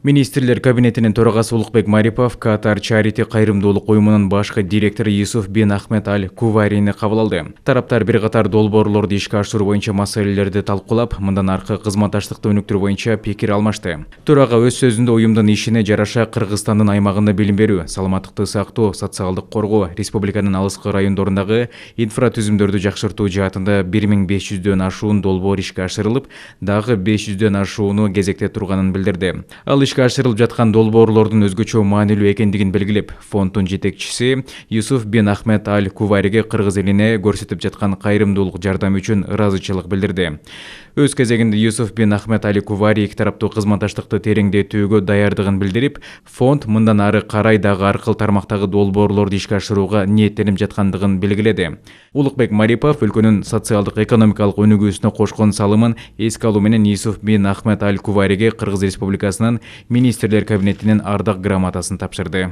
Министрлер кабинетинин төрагасы Улукбек Марипов Катар Чарити кайрымдуулук уюмунун башкы директору Юсуф бин Ахмед Аль Куварини кабыл алды. Тараптар бир катар долбоорлорду ишке ашыруу боюнча маселелерди талкуулап, мындан аркы кызматташтыкты өнүктүрүү боюнча пикир алмашты. Төрага өз сөзүндө уюмдун ишине жараша Кыргызстандын аймагында билим берүү, саламаттыкты сактоо, социалдык коргоо, республиканын алыскы райондорундагы инфратүзүмдөрдү жакшыртуу жаатында 1500дөн ашуун долбоор ишке ашырылып, дагы 500дөн ашууну кезекте турганын билдирди. Ал ишке ашырылып жаткан долбоорлордун өзгөчө маанилүү экендигин белгилеп, фонддун жетекчиси Юсуф бин Ахмед Аль Кувариге кыргыз элине көрсөтүп жаткан кайрымдуулук жардам үчүн ыраазычылык билдирди. Өз кезегинде Юсуф бин Ахмед Аль Кувари эки тараптуу кызматташтыкты тереңдетүүгө даярдыгын билдирип, фонд мындан ары карай дагы аркыл тармактагы долбоорлорду ишке ашырууга ниеттенип жаткандыгын белгиледи. Улукбек Марипов өлкөнүн социалдык экономикалык өнүгүүсүнө кошкон салымын эске алуу менен Юсуф бин Ахмед Аль Кувариге Кыргыз Республикасынын Министрлер кабинетинин ардак грамотасын тапшырды.